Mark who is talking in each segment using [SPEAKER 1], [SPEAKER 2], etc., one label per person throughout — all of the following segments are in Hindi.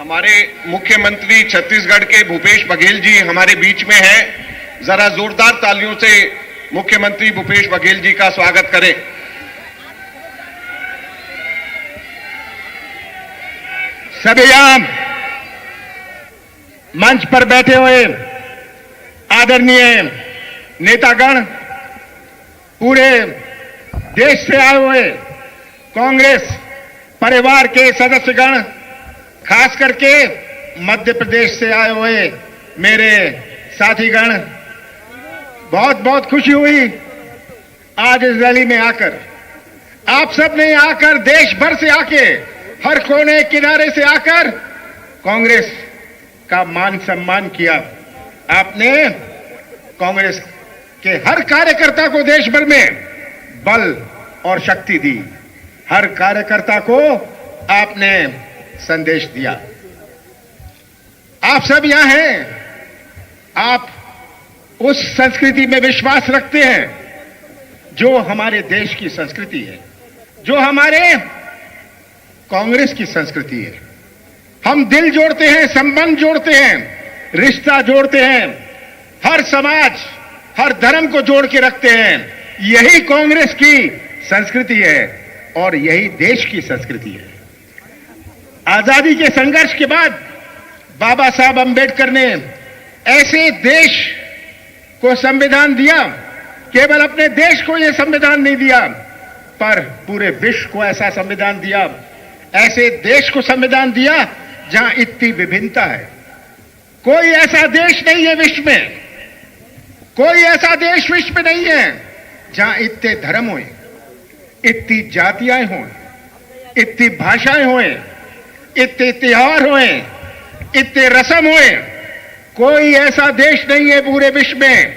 [SPEAKER 1] हमारे मुख्यमंत्री छत्तीसगढ़ के भूपेश बघेल जी हमारे बीच में हैं। जरा जोरदार तालियों से मुख्यमंत्री भूपेश बघेल जी का स्वागत करें।
[SPEAKER 2] सभी यहां मंच पर बैठे हुए आदरणीय नेतागण, पूरे देश से आए हुए कांग्रेस परिवार के सदस्यगण, खास करके मध्य प्रदेश से आए हुए मेरे साथीगण, बहुत बहुत खुशी हुई आज इस रैली में आकर। आप सब ने आकर देश भर से आके, हर कोने किनारे से आकर कांग्रेस का मान सम्मान किया। आपने कांग्रेस के हर कार्यकर्ता को देश भर में बल और शक्ति दी। हर कार्यकर्ता को आपने संदेश दिया। आप सब यहां हैं, आप उस संस्कृति में विश्वास रखते हैं जो हमारे देश की संस्कृति है, जो हमारे कांग्रेस की संस्कृति है। हम दिल जोड़ते हैं, संबंध जोड़ते हैं, रिश्ता जोड़ते हैं, हर समाज, हर धर्म को जोड़ के रखते हैं। यही कांग्रेस की संस्कृति है और यही देश की संस्कृति है। आजादी के संघर्ष के बाद बाबा साहब अंबेडकर ने ऐसे देश को संविधान दिया। केवल अपने देश को यह संविधान नहीं दिया, पर पूरे विश्व को ऐसा संविधान दिया, ऐसे देश को संविधान दिया जहां इतनी विभिन्नता है। कोई ऐसा देश नहीं है विश्व में, कोई ऐसा देश विश्व में नहीं है जहां इतने धर्म हों, इतनी जातियां हों, इतनी भाषाएं हों, इतने त्योहार हों, इतने रस्म हों। कोई ऐसा देश नहीं है पूरे विश्व में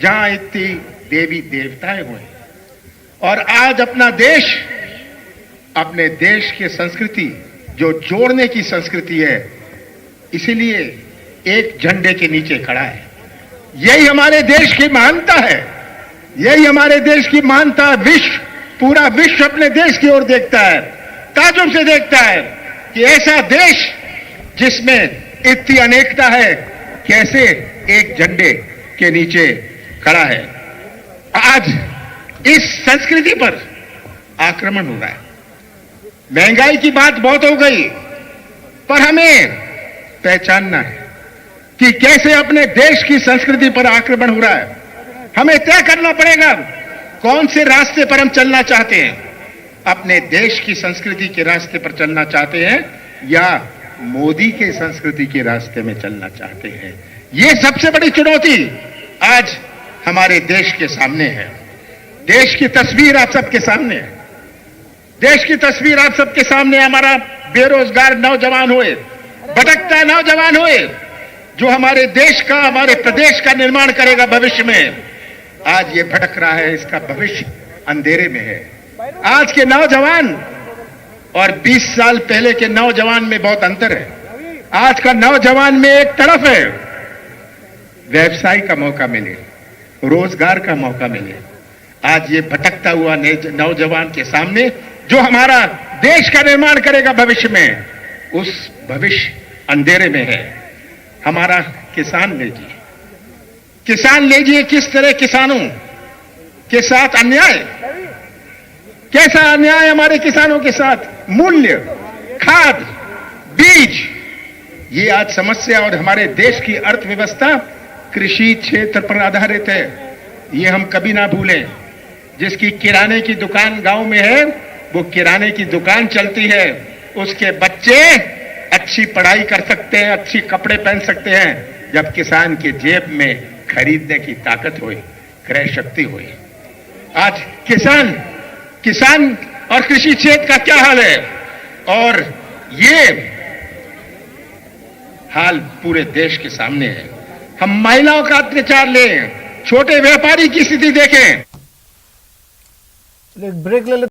[SPEAKER 2] जहां इतनी देवी देवताएं हों। और आज अपना देश, अपने देश की संस्कृति जो जोड़ने की संस्कृति है, इसीलिए एक झंडे के नीचे खड़ा है। यही हमारे देश की महानता है, यही हमारे देश की महानता। विश्व, पूरा विश्व अपने देश की ओर देखता है, ताज्जुब से देखता है कि ऐसा देश जिसमें इतनी अनेकता है कैसे एक झंडे के नीचे खड़ा है। आज इस संस्कृति पर आक्रमण हो रहा है। महंगाई की बात बहुत हो गई, पर हमें पहचानना है कि कैसे अपने देश की संस्कृति पर आक्रमण हो रहा है। हमें तय करना पड़ेगा कौन से रास्ते पर हम चलना चाहते हैं। अपने देश की संस्कृति के रास्ते पर चलना चाहते हैं या मोदी के संस्कृति के रास्ते में चलना चाहते हैं। यह सबसे बड़ी चुनौती आज हमारे देश के सामने है। देश की तस्वीर आप सबके सामने है। देश की तस्वीर आप सबके सामने। हमारा बेरोजगार नौजवान हुए, भटकता नौजवान हुए, जो हमारे देश का, हमारे प्रदेश का निर्माण करेगा भविष्य में, आज ये भटक रहा है। इसका भविष्य अंधेरे में है। आज के नौजवान और 20 साल पहले के नौजवान में बहुत अंतर है। आज का नौजवान में एक तरफ है व्यवसाय का मौका मिले, रोजगार का मौका मिले। आज ये भटकता हुआ नौजवान के सामने जो हमारा देश का निर्माण करेगा भविष्य में, उस भविष्य अंधेरे में है। हमारा किसान लीजिए, किसान लीजिए, किस तरह किसानों के साथ अन्याय, कैसा अन्याय हमारे किसानों के साथ। मूल्य, खाद, बीज, ये आज समस्या। और हमारे देश की अर्थव्यवस्था कृषि क्षेत्र पर आधारित है, ये हम कभी ना भूलें। जिसकी किराने की दुकान गांव में है, वो किराने की दुकान चलती है, उसके बच्चे अच्छी पढ़ाई कर सकते हैं, अच्छी कपड़े पहन सकते हैं, जब किसान के जेब में खरीदने की ताकत होए, क्रय शक्ति होए। आज किसान और कृषि क्षेत्र का क्या हाल है, और ये हाल पूरे देश के सामने है। हम महिलाओं का अत्याचार लें, छोटे व्यापारी की स्थिति देखें।
[SPEAKER 3] एक ब्रेक ले लेते